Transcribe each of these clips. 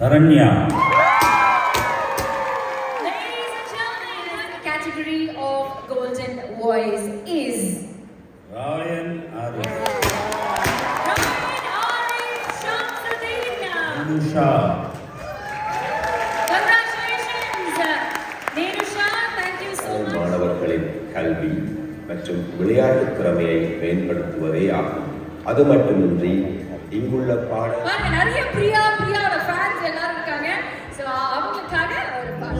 Taranya. Ladies and gentlemen, the category of Golden Voice is Ryan Arif. Ryan Arif Shamsuddin. Anusha. Congratulations, Nerusha. Thank you so much. மாணவர்களின் கல்வி மற்றும் விளையாட்டு திறமையை மேம்படுத்துவதே ஆகும். அது மட்டுமின்றி இங்குள்ள பாருங்க, நிறைய பிரியாவோட ஃபேன்ஸ் எல்லாரும் இருக்காங்க. சோ அவங்களுக்காக ஒரு பாட்டு.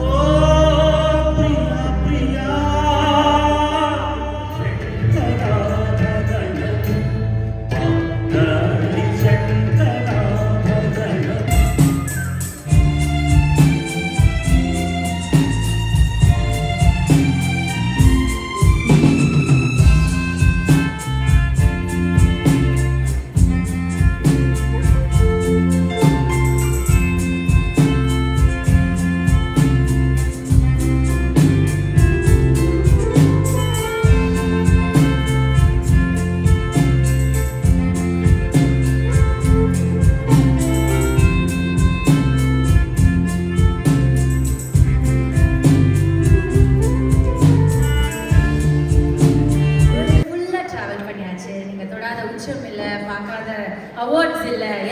Awards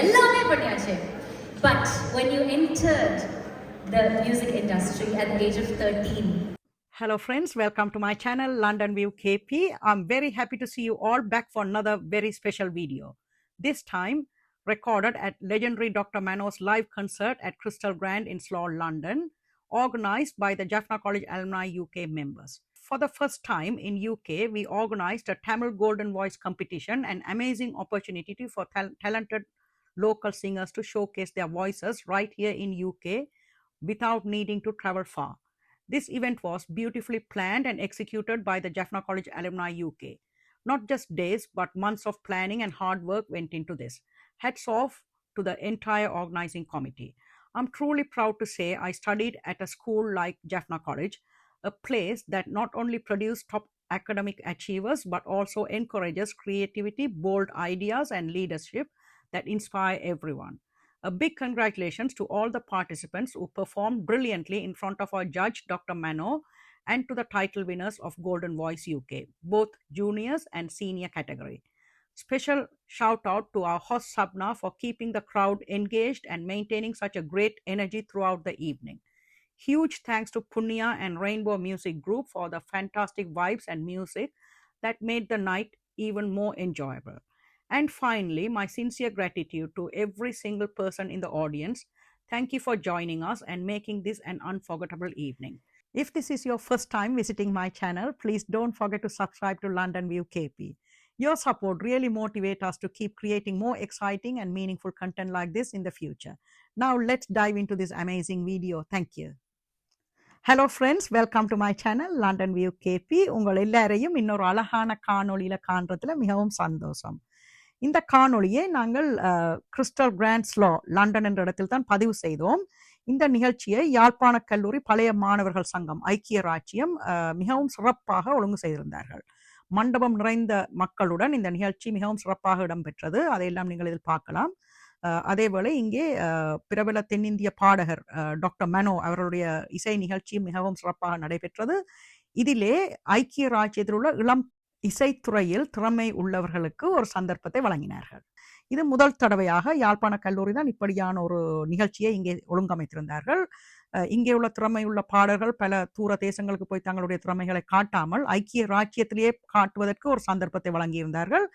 எல்லாமே பண்ணியாச்சு. But when you entered the music industry at the age of 13. Hello friends, welcome to my channel London View KP. I'm very happy to see you all back for another very special video. This time recorded at legendary Dr. Mano's live concert at Crystal Grand in Slough, London, organized by the Jaffna College Alumni UK members. For the first time in UK, we organized a Tamil Golden Voice competition, an amazing opportunity for talented local singers to showcase their voices right here in UK without needing to travel far. This event was beautifully planned and executed by the Jaffna College Alumni UK. Not just days, but months of planning and hard work went into this. Hats off to the entire organizing committee. I'm truly proud to say I studied at a school like Jaffna College, a place that not only produces top academic achievers but also encourages creativity, bold ideas, and leadership that inspire everyone. A big congratulations to all the participants who performed brilliantly in front of our judge, Dr. Mano, and to the title winners of Golden Voice UK, both juniors and senior category. Special shout out to our host Sabna for keeping the crowd engaged and maintaining such a great energy throughout the evening. Huge thanks to Punya and Rainbow Music Group for the fantastic vibes and music that made the night even more enjoyable. And finally, my sincere gratitude to every single person in the audience. Thank you for joining us and making this an unforgettable evening. If this is your first time visiting my channel, please don't forget to subscribe to London View KP. Your support really motivates us to keep creating more exciting and meaningful content like this in the future. Now let's dive into this amazing video. Thank you. Hello friends, welcome to my channel London view KP. உங்கள் எல்லாரையும் இன்னொரு அழகான காணொளியில் காண்றதுல மிகவும் சந்தோஷம். இந்த காணொளியை நாங்கள் கிறிஸ்டல் கிராண்ட் ஸ்லோ லண்டன் என்ற இடத்தில் தான் பதிவு செய்தோம். இந்த நிகழ்ச்சியை யாழ்ப்பாண கல்லூரி பழைய மாணவர்கள் சங்கம் ஐக்கிய ராச்சியம் மிகவும் சிறப்பாக ஒழுங்கு செய்திருந்தார்கள். மண்டபம் நிறைந்த மக்களுடன் இந்த நிகழ்ச்சி மிகவும் சிறப்பாக இடம்பெற்றது. அதையெல்லாம் நீங்கள் இதில் பார்க்கலாம். அதேவேளை இங்கே பிரபல தென்னிந்திய பாடகர் டாக்டர் மனோ அவர்களுடைய இசை நிகழ்ச்சி மிகவும் சிறப்பாக நடைபெற்றது. இதிலே ஐக்கிய ராஜ்யத்தில் உள்ள இளம் இசைத்துறையில் திறமை உள்ளவர்களுக்கு ஒரு சந்தர்ப்பத்தை வழங்கினார்கள். இது முதல் தடவையாக யாழ்ப்பாண கல்லூரி தான் இப்படியான ஒரு நிகழ்ச்சியை இங்கே ஒழுங்கமைத்திருந்தார்கள். இங்கே உள்ள திறமை உள்ள பாடல்கள் பல தூர தேசங்களுக்கு போய் தங்களுடைய திறமைகளை காட்டாமல் ஐக்கிய ராஜ்யத்திலேயே காட்டுவதற்கு ஒரு சந்தர்ப்பத்தை வழங்கியிருந்தார்கள்.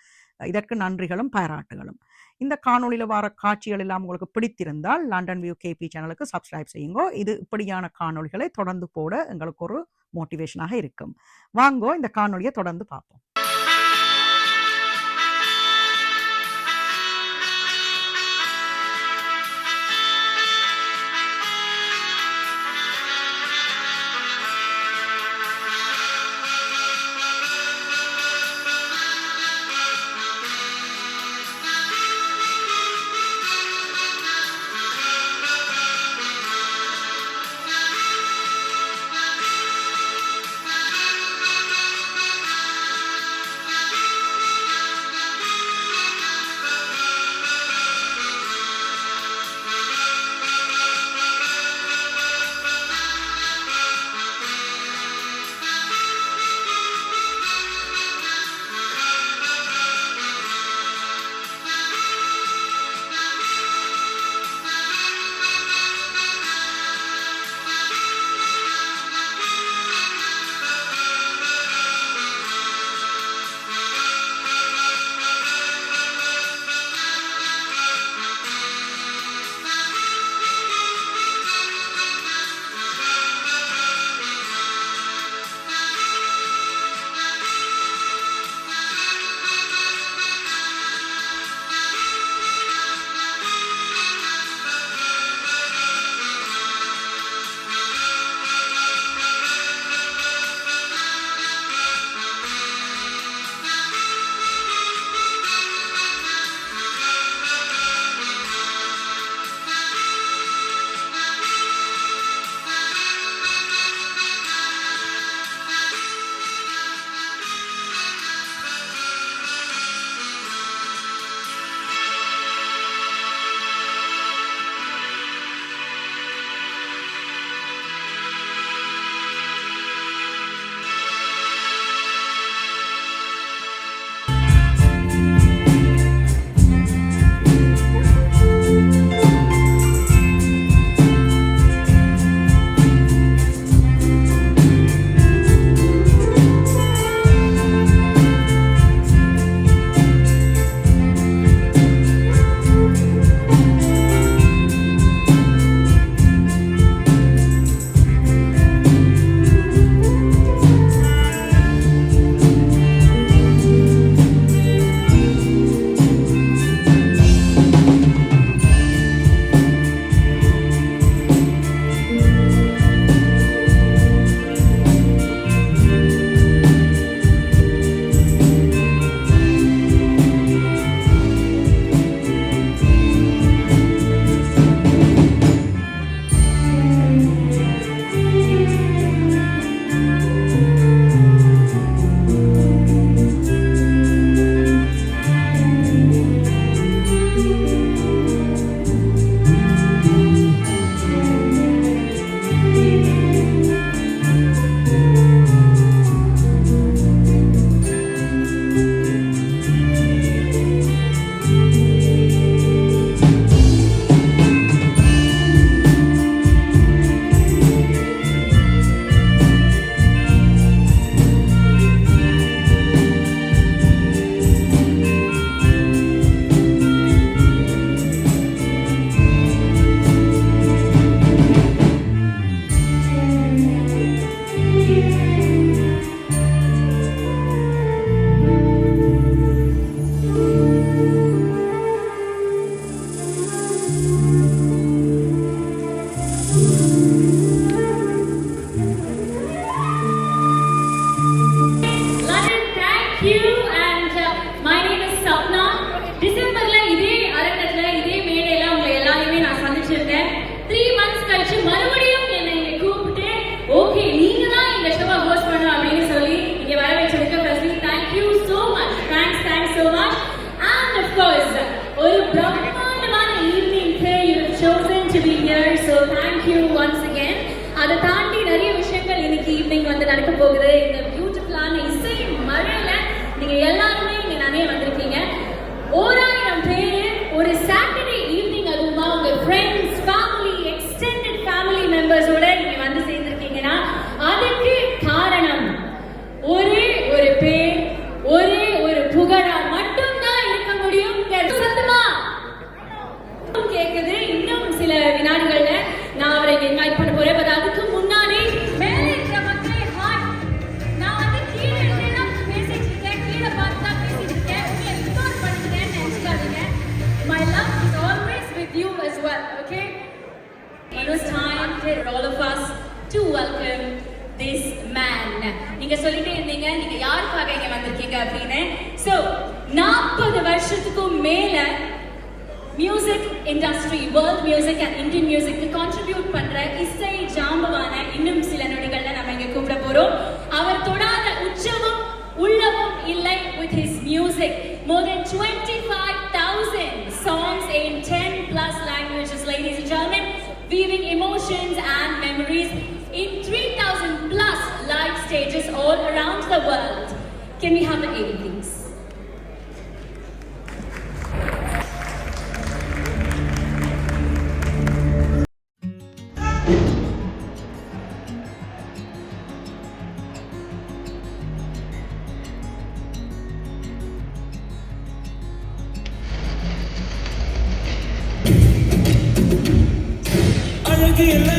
இதற்கு நன்றிகளும் பாராட்டுகளும். இந்த காணொலியில் வர காட்சிகள் எல்லாம் உங்களுக்கு பிடித்திருந்தால் லண்டன் வியூ கேபி சேனலுக்கு சப்ஸ்கிரைப் செய்யுங்க. இது இப்படியான காணொலிகளை தொடர்ந்து போட எங்களுக்கு ஒரு மோட்டிவேஷனாக இருக்கும். வாங்கோ இந்த காணொலியை தொடர்ந்து பார்ப்போம். நடக்க போகுது. இந்த பியூட்டிஃபுல்லான இசை மழையில நீங்க எல்லாருமே இங்க நிறைய வந்திருக்கீங்க. 1000 பேர் ஒரு சாட்டர்டே ஈவினிங், அதுவுமா உங்க ஃப்ரெண்ட்ஸ், ஃபேமிலி, எக்ஸ்டெண்டட் ஃபேமிலி மெம்பர்ஸோட நீங்க வந்து சேர்ந்திருக்கீங்கன்னா அதுக்கு காரணம் ஒரே ஒரு பேர், ஒரே ஒரு புகழா மட்டும்தான் இருக்க முடியும். சத்தமா கேக்குது. இன்னும் சில வினாடிகள்ல நான் அவரை இன்வைட் பண்ண போறேன். பட் அதுக்கு முன்னாடி மேலே இருக்கிற மக்களே ஹாய். நான் வந்து கீழே இருந்தேன்னா பேசிட்டு இருக்கேன், கீழே பார்த்து தான் பேசிட்டு இருக்கேன். உங்களை இக்னோர் பண்ணிக்கிறேன்னு நினைச்சுக்காதீங்க. My love is always with you as well, okay? It was time for all of us to welcome this man. நீங்க சொல்லிட்டே இருந்தீங்க நீங்க யாருக்காக இங்க வந்திருக்கீங்க அப்படின்னு. So 40 வருஷத்துக்கும் மேல music industry, world music and Indian music contribute பண்ற இசை ஜாம்பவான இன்னும் சில நொடிகள்ல நம்ம இங்க கூப்பிட போறோம். அவர் தொடாத உச்சமும் உள்ளமும் இல்லை with his music. More than 25,000 songs in 10 plus languages, ladies and gentlemen, weaving emotions and memories in 3,000 plus live stages all around the world. Can we have the AD please? அழகு இல்ல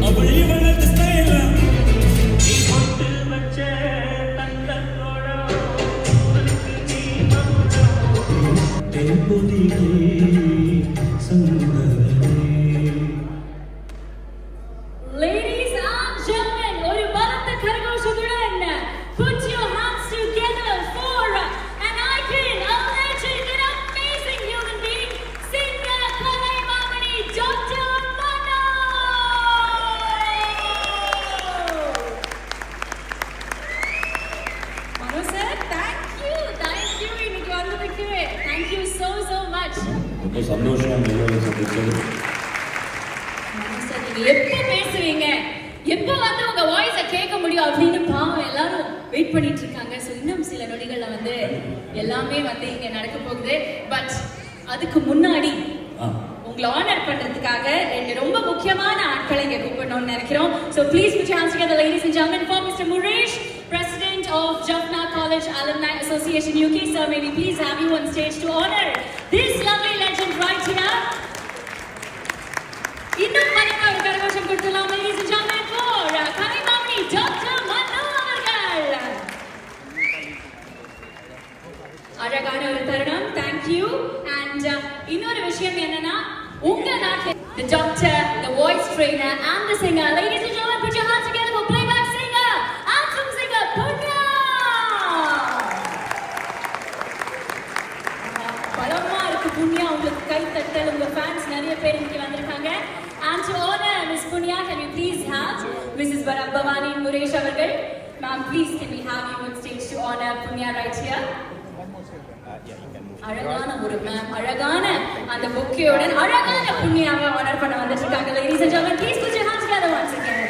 அவள் இவளது ஸ்டைல நீ கொண்டு வச்ச தங்கத்தோட நீ தேம்பொதிகே சங்கரே. Ladies and gentlemen, ஒரு பலத்த கரகோஷத்துடன் put your hands together for an icon, a legend, an amazing human being, singer Kalaimamani Dr. Mano sir, thank you இன்னைக்கு வந்ததுக்கு thank you so much. ரொம்ப சந்தோஷமா உங்களை சந்திச்சது. சார், நீங்க எப்ப பேசுவீங்க, எப்ப வந்து உங்க வாய்ஸ கேட்க முடியும் அப்படின்னு பாவம் எல்லாரும் வெயிட் பண்ணிட்டு இருக்காங்க. ஸோ இன்னும் சில நொடிகள்ல வந்து எல்லாமே வந்து இங்க நடக்க போகுது. பட் அதுக்கு முன்னாடி உங்களை ஆனர் பண்றதுக்காக ரெண்டு ரொம்ப முக்கியமான ஆட்களை இங்க கூப்பிடணும்னு நினைக்கிறோம். So please put your hands together, ladies and gentlemen, for Mr. Muresh, President of Jaffna College Alumni Association UK. Sir, may we please have you on stage to honor this lovely legend right here. இன்னும் பலத்த ஒரு கரகோஷம் கொடுத்துலாம் ladies and gentlemen for Kalaimamani doctor Mano அவர்கள். அழகான ஒரு தருணம். Thank you. And இன்னொரு விஷயம் என்னன்னா உங்க நாட்டில் the doctor, the voice trainer and the singer, ladies and gentlemen, put your hands together for playback singer, anthem singer Punya. பலமா இருக்கு புண்ணியா, உங்களுக்கு கை தட்டல், உங்க ஃபேன்ஸ் நிறைய பேர் இங்க வந்திருக்காங்க. And to honor Miss Punya, can we please have Mrs. Bhavani Muresh அவர்கள்? Ma'am, please can we have you on stage to honor Punya right here? அழகான ஒரு மேம், அழகான அந்த பொக்கேயுடன் அழகான புண்ணியாவை ஆனர் பண்ண வந்துட்டு இருக்காங்க. Ladies and gentlemen, please put your hands together once again.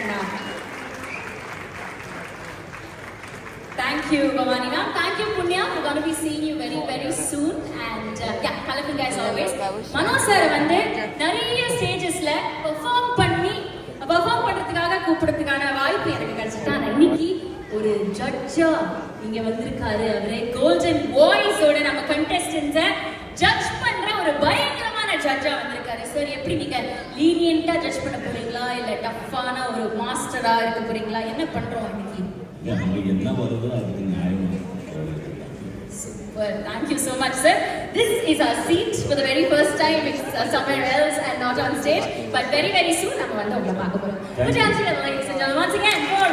Thank you, Bhavani ma'am. Thank you, Punya. We're going to be seeing you very soon. And yeah, colorful guys always. Mano sir வந்து நிறைய ஸ்டேஜஸ்ல perform பண்றதுக்காக கூப்பிடுறதுக்கான வாய்ப்பு எனக்கு கிடைச்சிட்டா. இன்னைக்கு ஒரு ஜட்ஜா இங்க வந்திருக்காரு. அவரே கோல்டன் வாய்ஸோட நம்ம கண்டெஸ்டன்ஸை ஜட்ஜ் பண்ற ஒரு பயங்கரமான ஜட்ஜா வந்திருக்காரு. சார், எப்படி நீங்க லீனியன்ட்டா ஜட்ஜ் பண்ண போறீங்களா இல்ல டஃப்பான ஒரு மாஸ்டரா இருக்க போறீங்களா? என்ன பண்றோம் இன்னைக்கு? என்ன வருதோ அதுக்கு நியாயம். Well, thank you so much, sir. This is our seat for the very first time. It's somewhere else and not on stage. But very soon, நம்ம வந்து உங்களை பார்க்க போறோம். Put your hands together, ladies and gentlemen, once again for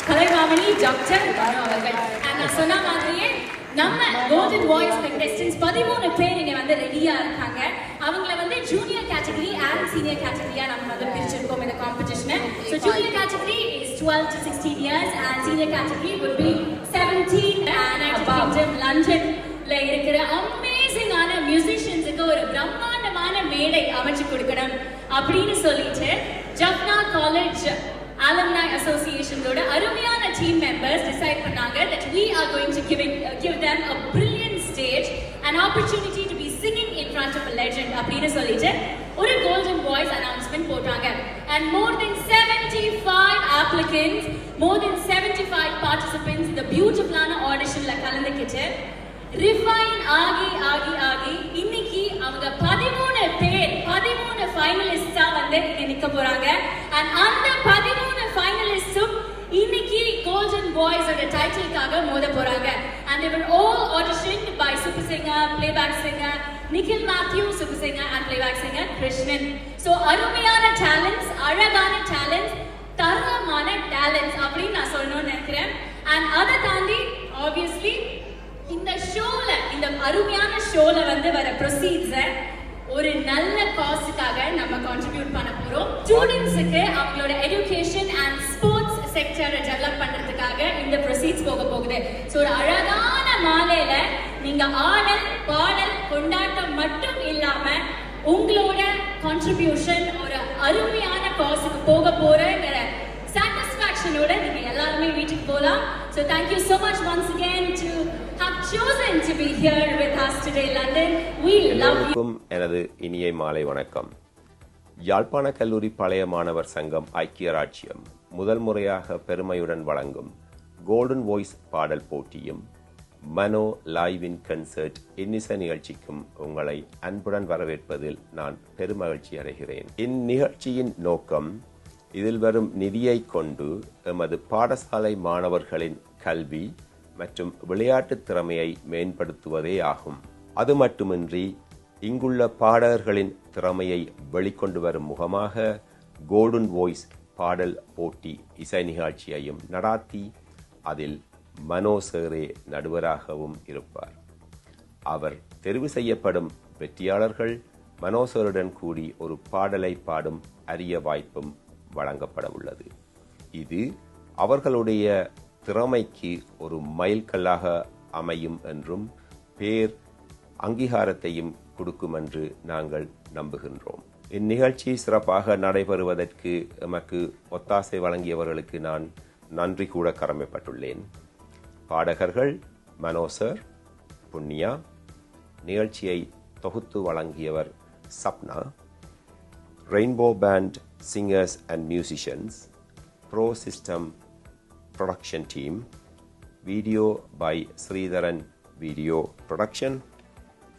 Kalaimamani doctor Mano அவர்கள். நான் சொன்ன மாதிரியே நம்ம கோல்டன் வாய்ஸ் கண்டெஸ்டன்ஸ் 13 பேர் இங்க வந்து ரெடியா இருக்காங்க. அவங்கள வந்து ஜூனியர் கேட்டகரி அண்ட் சீனியர் கேட்டகரியா நம்ம வந்து பிரிச்சிருக்கோம் இந்த காம்படிஷனை. So junior category is 12 to 16 years and senior category would be 17 and above. லண்டன்ல இருக்கிற அமேசிங்கான மியூசிஷியன்ஸுக்கு ஒரு பிரம்மாண்டமான மேடை அமைச்சு கொடுக்கணும் அப்படின்னு சொல்லிட்டு ஜஃப்னா காலேஜ் Alumni Association ஓட அருமையான team members decide பண்ணாங்க that we are going to give them a brilliant stage, an opportunity to be singing in front of a legend அப்படின்னு சொல்லிட்டு ஒரு Golden Voice announcement போட்டாங்க. And more than 75 applicants, more than 75 participants இந்த பியூட்டிஃபுல்லான ஆடிஷன்ல கலந்துக்கிட்டு refine ஆகி இன்னைக்கு அவங்க 13 ஃபைனலிஸ்டா வந்து இங்க நிக்க போறாங்க. And அந்த 13 ஃபைனலிஸ்டும் இன்னைக்கு கோல்டன் பாய்ஸ் ஓட டைட்டிலுக்காக மோத போறாங்க. And they were all auditioned by super singer, playback singer Nikhil Matthew, super singer and playback singer Krishnan. So அருமையான talents, அழகான talents, தரமான talents அப்படின்னு நான் சொல்லணும்னு நினைக்கிறேன். And அதை தாண்டி obviously இந்த ஷோல, இந்த அருமையான ஷோல வந்து வர ப்ரொசீட்ஸை ஒரு நல்ல காஸ்டுக்காக நம்ம கான்ட்ரிபியூட் பண்ண போறோம். ஸ்டூடெண்ட்ஸுக்கு அவங்களோட எஜுகேஷன் அண்ட் ஸ்போர்ட்ஸ் செக்டரை டெவலப் பண்றதுக்காக இந்த ப்ரொசீட்ஸ் போக போகுது. ஸோ ஒரு அழகான மாலையில நீங்க ஆடல் பாடல் கொண்டாட்டம் மட்டும் இல்லாம உங்களோட கான்ட்ரிபியூஷன் ஒரு அருமையான காசுக்கு போக போறங்கிற சாட்டிஸ்ஃபேக்ஷனோட நீங்க எல்லாருமே வீட்டுக்கு போலாம். So thank you so much once again to have chosen to be here with us today, London. We love you. எனது இனிய மாலை வணக்கம். யாழ்ப்பாண கல்லூரி பழைய மாணவர் சங்கம் ஐக்கிய ராஜ்யம் முதல் முறையாக பெருமையுடன் வழங்கும் கோல்டன் வாய்ஸ் பாடல் போட்டியும் மனோ லைவ் இன் கன்சர்ட் இன்னிசை நிகழ்ச்சிக்கும் உங்களை அன்புடன் வரவேற்பதில் நான் பெருமகிழ்ச்சி அடைகிறேன். இந்நிகழ்ச்சியின் நோக்கம் இதில் வரும் நிதியை கொண்டு எமது பாடசாலை மாணவர்களின் கல்வி மற்றும் விளையாட்டு திறமையை மேம்படுத்துவதே ஆகும். அது மட்டுமின்றி இங்குள்ள பாடகர்களின் திறமையை வெளிக்கொண்டு வரும் முகமாக கோல்டன் வாய்ஸ் பாடல் போட்டி இசை நிகழ்ச்சியையும் நடாத்தி அதில் மனோ சேரே நடுவராகவும் இருப்பார். அவர் தெரிவு செய்யப்படும் வெற்றியாளர்கள் மனோசருடன் கூடி ஒரு பாடலை பாடும் அரிய வாய்ப்பும் வழங்கப்பட உள்ளது. இது அவர்களுடைய திறமைக்கு ஒரு மைல்கல்லாக அமையும் என்றும் பேர் அங்கீகாரத்தையும் கொடுக்கும் என்று நாங்கள் நம்புகின்றோம். இந்நிகழ்ச்சி சிறப்பாக நடைபெறுவதற்கு எமக்கு ஒத்தாசை வழங்கியவர்களுக்கு நான் நன்றி கூட கடமைப்பட்டுள்ளேன். பாடகர்கள் மனோசர், புண்ணியா, நிகழ்ச்சியை தொகுத்து வழங்கியவர் Sapna, rainbow band singers and musicians, Pro System production team, video by Sridharan Video Production,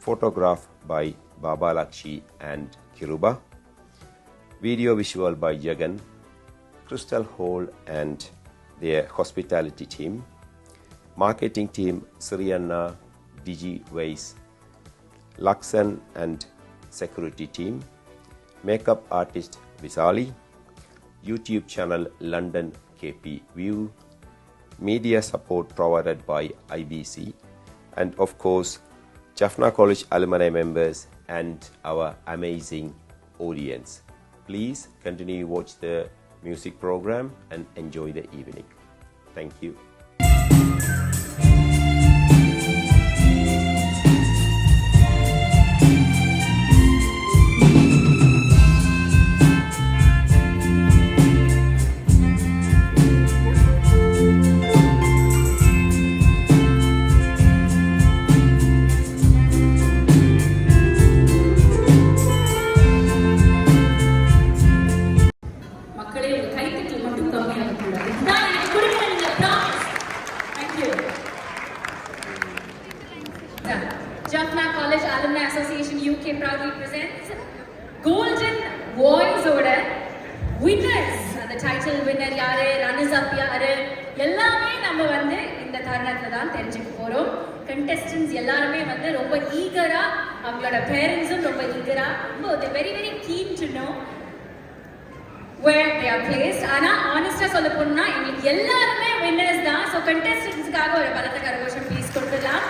photograph by Baba Lakshi and Kiruba, video visual by Jagan, Crystal Hall and their hospitality team, marketing team Sriyanna, Digi Weiss, Laksan and security team, makeup artist Visali, YouTube channel London KP View, media support provided by IBC, and of course Jaffna College alumni members and our amazing audience. Please continue to watch the music program and enjoy the evening. Thank you. Jaffna College Alumni Association UK proudly presents Golden Voice ஓட winners. அந்த title winner யாரு, runners அப் யாரு, எல்லாமே நம்ம வந்து இந்த தருணத்துல தான் தெரிஞ்சுக்க போறோம். கண்டெஸ்டன்ட்ஸ் எல்லாருமே வந்து ரொம்ப ஈகரா, அவங்களோட பேரண்ட்ஸும் ரொம்ப ஈகரா, ரொம்ப very very keen to know where they are placed. ஆனா ஆனஸ்டா சொல்ல போனா எங்களுக்கு எல்லாருமே winners தான். ஸோ கண்டெஸ்டன்ட்ஸ்க்காக ஒரு பலத்த கரகோஷம் ப்ளீஸ் கொடுத்துடலாம்.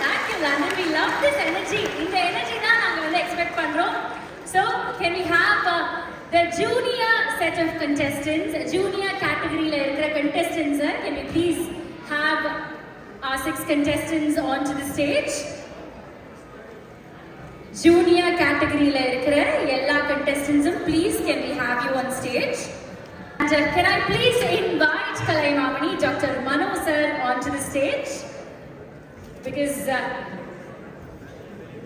Thank you London, we love this energy. இந்த எனர்ஜி தான் நாங்க வந்து எக்ஸ்பெக்ட் பண்றோம். So can we have the junior set of contestants, junior category la irukra contestants, can we please have our 6 contestants onto the stage? Junior category la irukra ella contestants, please can we have you on stage? And can I please invite Kalaimamani, Dr. Mano sir, onto the stage? Because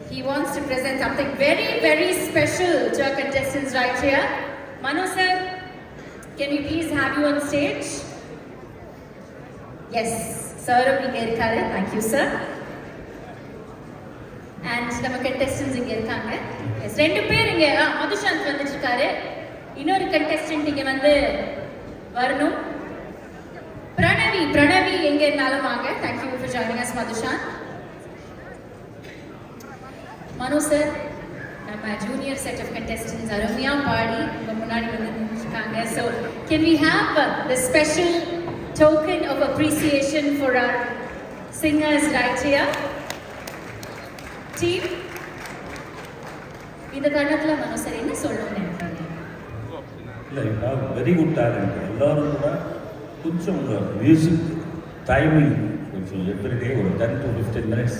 he wants to present something very, very special to our contestants right here. Mano sir, can we please have you on stage? Yes, sir, thank you sir. And நம்ம contestants இங்க இருக்காங்க. Yes, ரெண்டு பேர் இங்க மதுஷாந்த் வந்துட்டு இருக்காரு. இன்னொரு contestant இங்க வந்து வரணும். பிரணவி எங்க இருந்தாலும் வாங்க. Thank you for joining us, Madhushant. Manu sir, நம்ம junior set of contestants அருமையா பாடி உங்க முன்னாடி வந்து நின்னுட்டாங்க. So, can we have the special token of appreciation for our singers right here? Team, இந்த தருணத்துல மனோ சார் என்ன சொல்லணும்னு நினைக்கிறீங்க? இல்லை வெரி குட் டேலண்ட். எல்லாரும் கூட கொஞ்சம் உங்கள் மியூசிக் டைமிங் கொஞ்சம் எவ்ரிடே ஒரு 10 to 15 minutes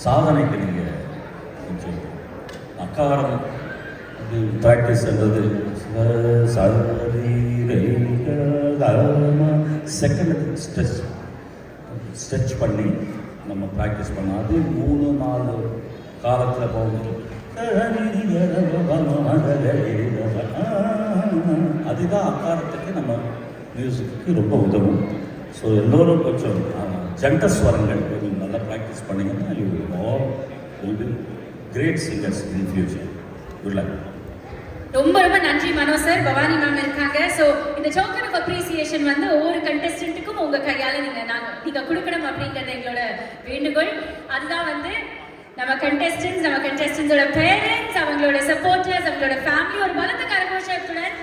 சாதனைக்கு நீங்கள் கொஞ்சம் அக்காரம் ப்ராக்டிஸ் பண்ணுறது செகண்ட் ஸ்ட்ரெச் பண்ணி நம்ம ப்ராக்டிஸ் பண்ணோம். அது 3-4 காலத்தில் போகுது. அதுதான் அக்காரத்துக்கு நம்ம மியூசிக்கு ரொம்ப உதவும். ஸோ எல்லோரும் கொஞ்சம் ஜண்டஸ்வரங்கள் கொஞ்சம் நல்லா ப்ராக்டிஸ் பண்ணிங்கன்னா you all will be great singers in future. Good luck. ரொம்ப ரொம்ப நன்றி மனோ சார். பவானி மேம் இருக்காங்க. ஸோ இந்த டோக்கன் ஆஃப் அப்ரிசியேஷன் வந்து ஒவ்வொரு கண்டெஸ்டன்ட்டுக்கும் உங்க கையால நீங்க கொடுக்கணும் அப்படிங்கிறது எங்களோட வேண்டுகோள். அதுதான் வந்து நம்ம கண்டெஸ்டன்ஸோட பேரண்ட்ஸ், அவங்களோட சப்போர்ட்டர்ஸ், அவங்களோட ஃபேமிலி ஒரு பலத்த கரகோஷத்துடன்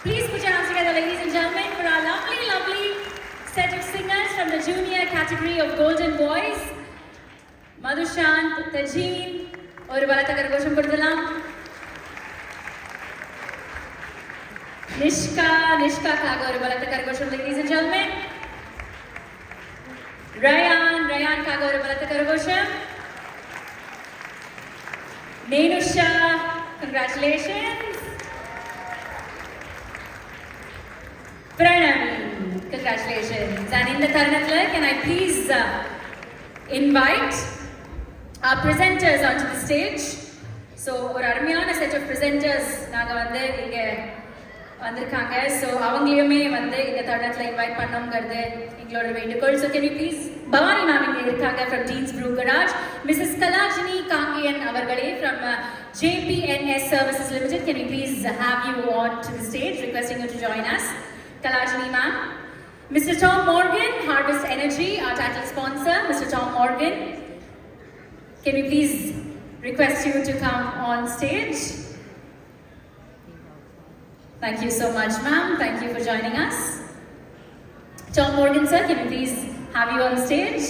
please put your hands together, ladies and gentlemen, for our lovely set of singers from the junior category of Golden Boys. Madhushant, Tajin, ஒரு பலத்த கரகோஷம் கொடுக்கலாம். நிஷ்காக்காக ஒரு பலத்த கரகோஷம், ladies and gentlemen. ரயான்காக ஒரு பலத்த கரகோஷம். Nenusha, congratulations. Pranavi, congratulations. And in the தருணத்துல, can I please invite our presenters onto the stage? So, ஒரு அருமையான set of presenters நாங்க வந்து இங்க வந்திருக்காங்க. ஸோ அவங்களையுமே வந்து இந்த தருணத்தில் இன்வைட் பண்ணோங்கிறது எங்களோட வேண்டுகோள். So can you please Bhavani ma'am இங்கே இருக்காங்க from teens brew garage. Mrs Kalajini Kangiyan அவர்களே from JPNS Services Limited. Can you please have you on to the stage, requesting you to join us. Kalajini ma'am. Mr. Tom Morgan, Harvest Energy, our title sponsor. Mr. Tom Morgan, can we please request you to come on stage? Thank you so much, ma'am. Thank you for joining us. Tom Morgan, sir, can we please have you on stage?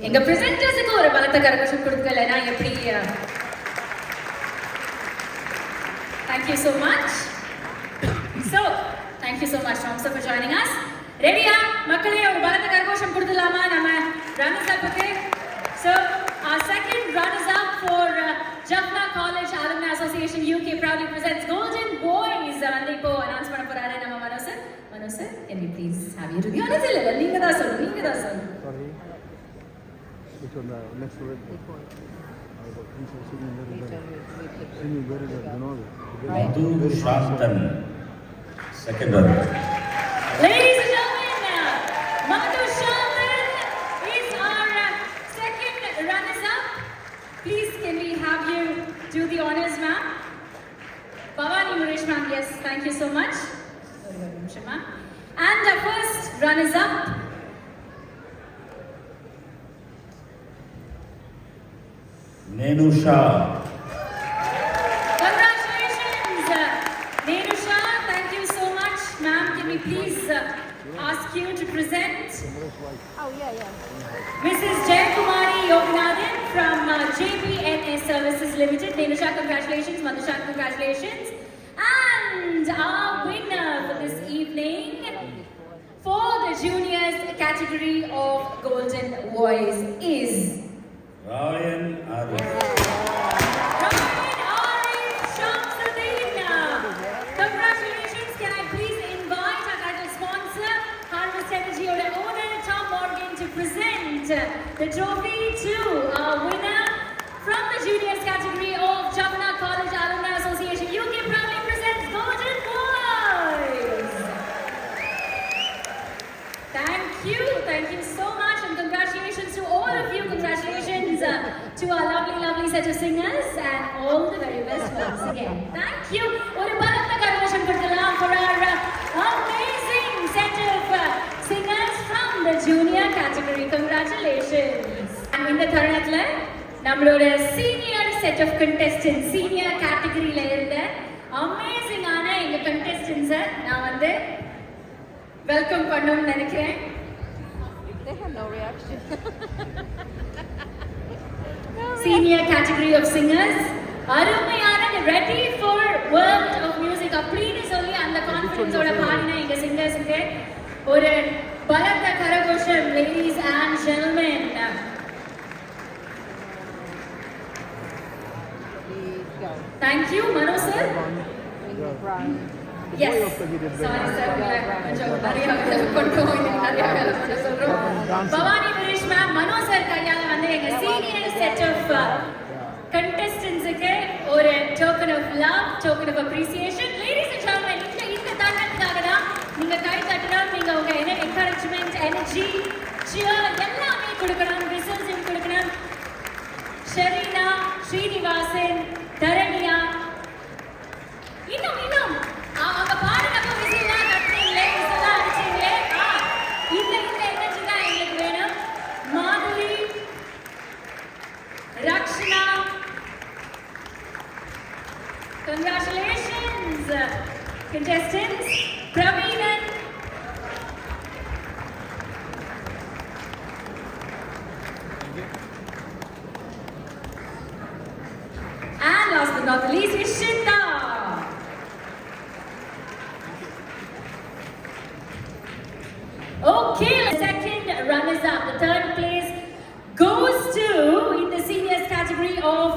எங்க presenters-க்கு ஒரு பலத்த கரகோஷம் கொடுக்கலனா எப்படி? Thank you so much. So, thank you so much, Tom, sir, for joining us. ரெடியா மக்களே? ஒரு பலத்த கரகோஷம் கொடுத்துலாமா நம்ம runners-up-க்கு? So, our second runners-up for Jaffna College Alumni Association UK proudly presents Golden Boys. வந்து இப்போ அனௌன்ஸ் பண்ண போறாரு நம்ம மனோ sir. Can we please have you to the honors? இல்ல நீங்க தான் சொல்லணும். Sorry. Which one? Next word. Singing very well, you know. Madhushanthan, second one. Ladies and gentlemen, Madhushanthan is our second runners-up. Please, can we have you do the honors, ma'am? Bhavani Muresh, ma'am, yes, thank you so much. And our first runners-up, Nenusha. congratulations, Nenusha. Thank you so much, ma'am. Can we please ask you to present Mrs. Jayakumari Yoganathan from JPNS Services Limited. Nenusha, congratulations. Madhushant, congratulations. And our winner for this evening for the juniors category of Golden Boys is Ryan Arif. Ryan Arif Shamsuddin. the trophy to our winner from the juniors category of Jaffna College Alumni Association UK proudly presents Golden Boys. Thank you so much, and congratulations to all of you. Congratulations to our lovely set of singers, and all the very best once again. Thank you. ஒரு பலத்த கரகோஷம் கொடுக்கலாம் for our amazing set of singers from the junior category. Congratulations. And இந்த தருணத்துல நம்மளோட senior set of contestants, senior கேட்டகரியில இருந்த அமேசிங்கான இந்த contestants-அ நான் வந்து வெல்கம் பண்ணணும்னு நினைக்கிறேன். They had no reaction. Senior category of singers, அருமையான ready for world of music அப்படின்னு சொல்லி அந்த கான்ஃபிடன்ஸோட பாடின எங்க சிங்கர்ஸ்க்கு ஒரு பலத்த கரகோஷம். ladies and gentlemen, thank you Mano sir. Yes. Sorry sir, கொஞ்சம் நிறைய நிறைய சொல்றோம். பவானி விரேஷ் மேம், மனோ சார் கையால வந்து எங்க சீனியர் செட் ஆஃப் contestants-க்கு ஒரு token of love, token of appreciation. Ladies and gentlemen, இந்த தருணத்துக்காக தான் நீங்க கை தட்டணும், நீங்க உங்க encouragement, energy, cheer எல்லாமே கொடுக்கணும், results கொடுக்கணும். ஷெரீனா, ஸ்ரீனிவாசன், தரணியா, இன்னும் அவங்க பாடுறப்ப விசிலாம் கட்டுறீங்களே, விசிலாம் அடிச்சீங்களே, இந்த எனர்ஜி தான் எங்களுக்கு வேணும். மாதுரி, Rakshana, congratulations contestants. Praveenan, and last but not the least, Ishita. Okay, the second runners up. The third place goes to, in the seniors category of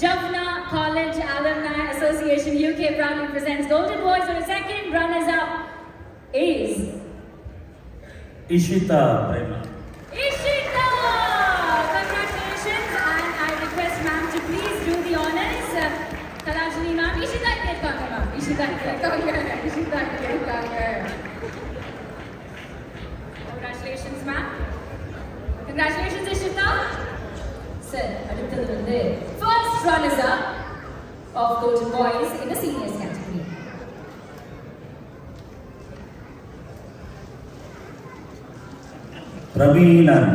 Jaffna College Alumni Association UK proudly presents Golden Boys. So the second runners up is Ishita Prema. Ishita! Congratulations, and I request ma'am to please do the honors. Kalajini ma'am, Ishita இங்க இருக்காங்க ma'am. Ishita இங்க இருக்காங்க. Congratulations ma'am. Congratulations Ishita. Sir, அடுத்தது வந்து first runners up of Golden Boys in the seniors category. Praveenan.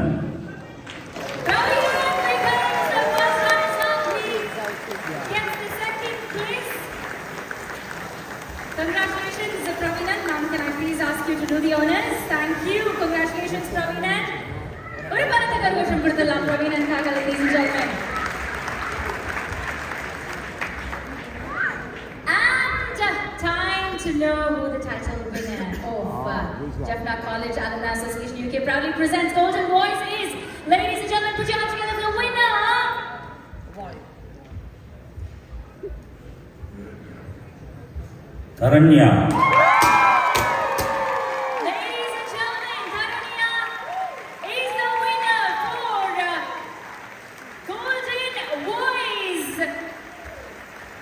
Praveenan becomes the first runners up. He gets the second place. Congratulations Praveenan. Ma'am, can I please ask you to do the honors? Thank you. Congratulations Praveenan. ஒரு பலத்த கரகோஷம் கொடுத்துடலாம் பிரவீனனுக்காக, ladies and gentlemen. And time to know who the title winner of Jaffna College Alumni Association UK proudly presents Golden Boys is. Ladies and gentlemen, put your hands together for the winner. Taranya. Ladies and gentlemen, Taranya is the winner for Golden Boys,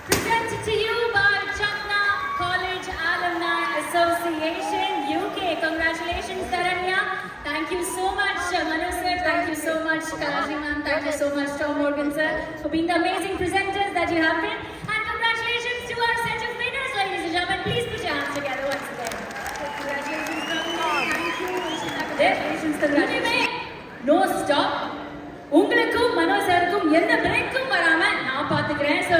presented to you by Jaffna College Alumni Association UK. Congratulations, Taranya. Thank you so much, Manu sir. Thank you so much, Kalaji ma'am. Thank you so much, Tom Morgan sir, for being the amazing presenters that you have been. And congratulations to our set of winners, ladies and gentlemen. Please put your hands together once again. Congratulations, Taranya. Thank you. Congratulations, congratulations. No stop. உங்களுக்கும் மனோ சாருக்கும் எந்த பிரேக்கும் வராம நான் பாத்துக்கிறேன். So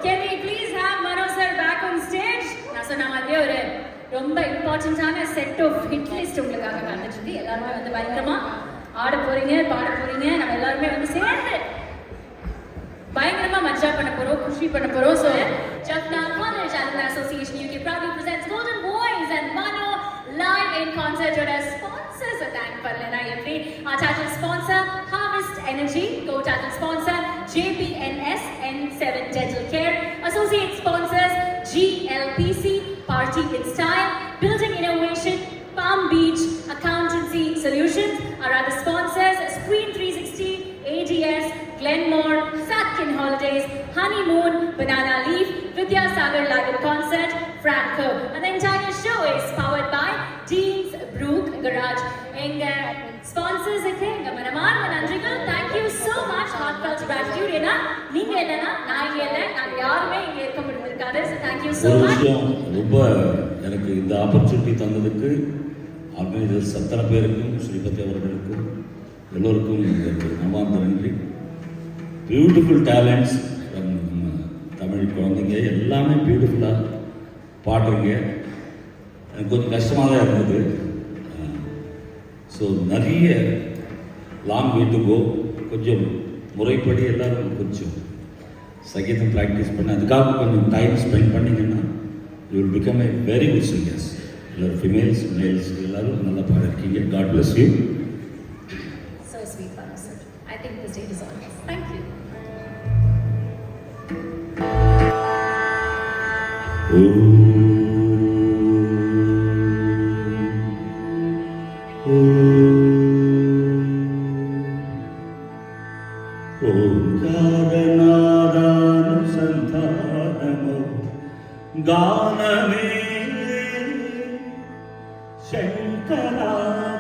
can we please have Mano sir back on stage? நான் சொன்ன மாதிரியே ஒரு ரொம்ப இம்பார்ட்டன்டான செட் ஆஃப் ஹிட் லிஸ்ட் உங்களுக்காக காத்துட்டு இருக்கு. எல்லாருமே வந்து பயங்கரமா ஆட போறீங்க, பாட போறீங்க. நம்ம எல்லாருமே வந்து சேர்ந்து பயங்கரமா மஜா பண்ண போறோம், குஷி பண்ண போறோம். So Jaffna College Alumni Association UK proudly presents Golden Boys and Mano live in concert with our sponsors. So thank Parlena Yepri, our title sponsor Harvest Energy, co-title sponsor JPNS N7 Dental Care, associate sponsors GLPC, Party in Style, Building Innovation, Palm Beach Accountancy Solutions, our other sponsors Kenmore, Satkin Holidays, Honeymoon, Banana Leaf, Vidya Sagar Live Concert, Franco. And the entire show is powered by Dean's Brook Garage. எங்க ஸ்பான்சர்ஸுக்கு எங்க மனமார்ந்த நன்றிகள். Thank you so much, heartfelt gratitude. ஏன்னா நீங்க இல்லைன்னா நான் இங்க இல்லை, நாங்க யாருமே இங்க இருக்க முடிஞ்சிருக்காது. So thank you so ஒரு much. விஷயம் ரொம்ப எனக்கு இந்த ஆப்பர்ச்சுனிட்டி தந்ததுக்கு ஆர்கனைசர்ஸ் அத்தனை பேருக்கும் ஸ்ரீபதி அவர்களுக்கும் எல்லோருக்கும் மனமார்ந்த நன்றி. பியூட்டிஃபுல் டேலண்ட்ஸ் தமிழ் குழந்தைங்க எல்லாமே பியூட்டிஃபுல்லாக பாடுறீங்க. எனக்கு கொஞ்சம் கஷ்டமாக தான் இருந்தது. ஸோ நிறைய லாங் வே டு கோ. கொஞ்சம் முறைப்படி எல்லோரும் கொஞ்சம் சங்கீதம் ப்ராக்டிஸ் பண்ணி அதுக்காக கொஞ்சம் டைம் ஸ்பெண்ட் பண்ணிங்கன்னா you will become a very good singers. எல்லோரும் ஃபீமேல்ஸ் மேல்ஸ் எல்லோரும் நல்லா பாடிருக்கீங்க. God bless you. So sweet, Banu sir. I think the stage is on. Thank you. ఓంకారనాదానుసంధానము గానమే శంకరాభరణము.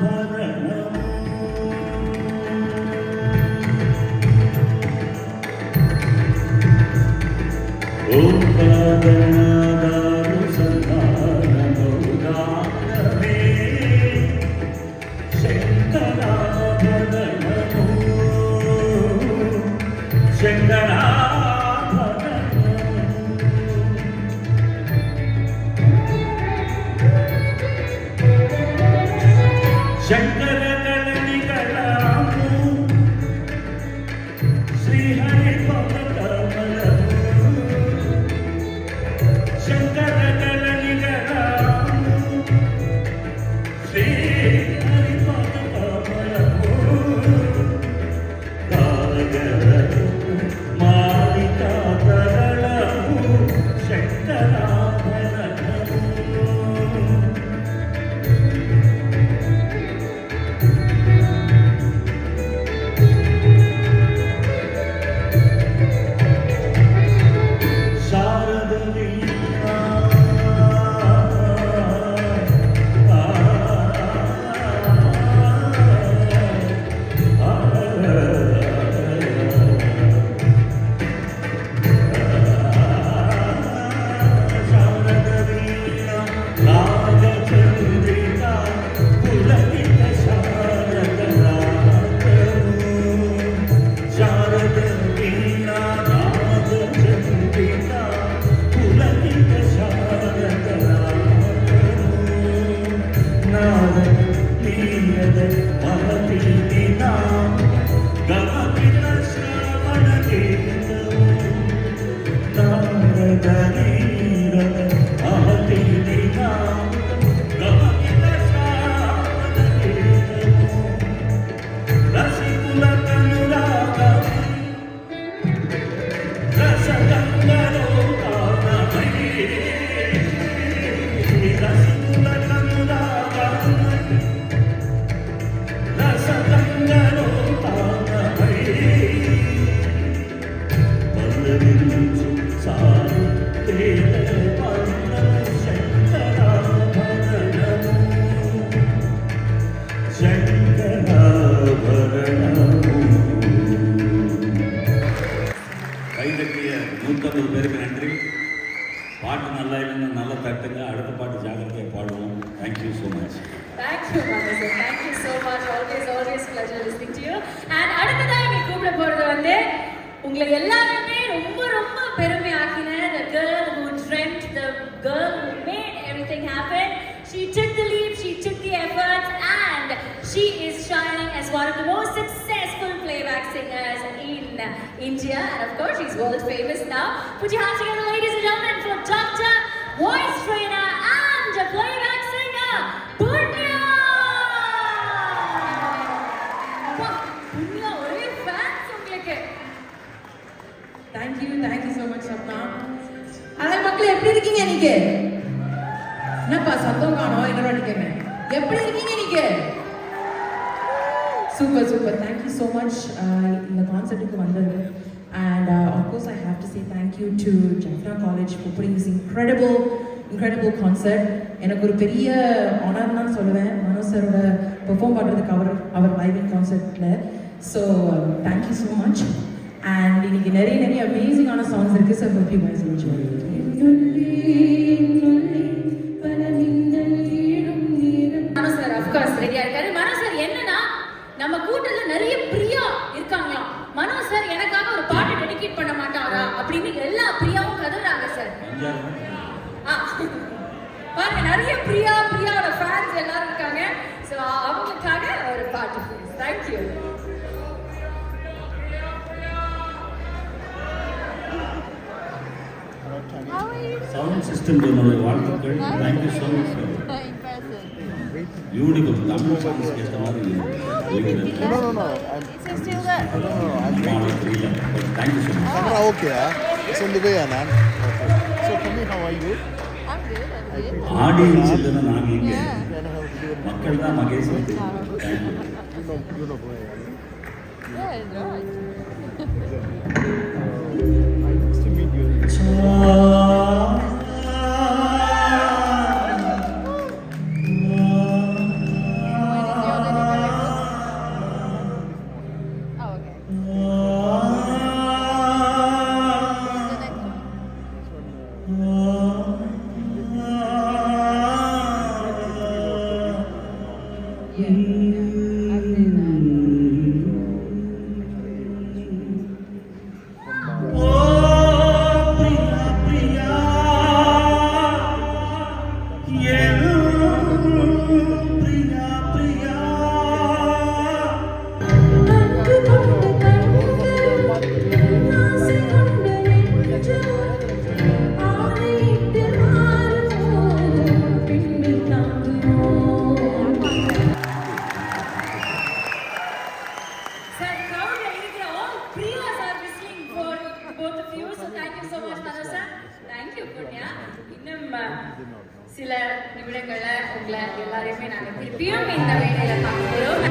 ఓంకారనాదానుసంధానము గానమే శంకరాభరణము. శంకరగణనిగళము శ్రీహరి పదకమలము. శంకరగణనిగళము శ్రీహరి పదకమలము. మాలికా తరళము శంకరాభరణము. శారద వీణా கைதட்டிய 150 பேருக்கு நன்றி. பாட்டு நல்லா இல்லைன்னா நல்லா தட்டுங்க. அடுத்த பாட்டு ஜாகிரதையாக பாடுவோம். Thank you so much. Thank you, Banu sir. Thank you so much. Always pleasure listening to you. And அடுத்ததா இங்க கூப்பிட போறது வந்து உங்களை எல்லாருமே ரொம்ப ரொம்ப பெருமையாக்கின the girl who dreamt, the girl who made everything happen. She took the lead, she took the efforts, and she is shining as one of the most successful playback singers in India. And of course, she's world famous now. Put your hands together, ladies and gentlemen, for Dr. Voice Trainer and playback singer, Punya! Punya, ஒரே fans உங்களுக்கு. Thank you so much, Sapna. அலை மக்கள் எப்படி இருக்கீங்க நீங்க? என்னப்பா சத்தம் காணோம்? இன்னொரு வாட்டி கேட்கிறேன். எப்படி இருக்கீங்க நீங்க? Super super thank you so much இந்த கான்சர்ட்டுக்கு வந்தது. And of course, I have to say thank you to Jaffna College for putting this incredible concert. எனக்கு ஒரு பெரிய ஆனர் தான் சொல்லுவேன் மனோஜ் சாரோட பெர்ஃபார்ம் பண்ணுறதுக்கு அவர் லைவ் இன் கான்சர்ட்டில். So thank you so much. And இன்னைக்கு நிறைய அமேசிங்கான சாங்ஸ் இருக்குது. So hope you guys enjoy. Mano sir of course ரெடியா இருக்காரு. மனோ சார் என்னன்னா நம்ம கூட்டத்துல நிறைய பிரியா இருக்காங்களாம். மனோ சார் எனக்காக ஒரு பாட்டு டெடிகேட் பண்ண மாட்டாரா அப்படின்னு எல்லா பிரியாவும் கதறாங்க சார். பாருங்க நிறைய பிரியாவோட ஃபேன்ஸ் எல்லாரும் இருக்காங்க. ஸோ அவங்களுக்காக ஒரு பாட்டு. Thank you. How are you? Sound system வாழ்த்துக்கள். Thank you so much. Impressive. Beautiful Tamil சாங்ஸ்க்கு ஏற்ற மாதிரி No. Is it still there? Thank you so much. Camera okay, it's on the way, Anand. Okay. So tell me, how are you? I'm good. Audience இல்லைன்னா நாங்கள் இங்கே Yeah. மக்கள் தான் Mahesh. Thank you. You know where I am. Yeah, it's right. I used to meet you. Oh, okay. The next one. Yeah, I've seen that. Sir, crowd இருக்கிற all Priyas are whistling for both of you. So thank you so much, Manu sir. Thank you, Punya. இன்னும் சில நிமிடங்கள்ல உங்களை எல்லாரையுமே நாங்க திருப்பியும் இந்த வேலையில பார்க்க போறோம்.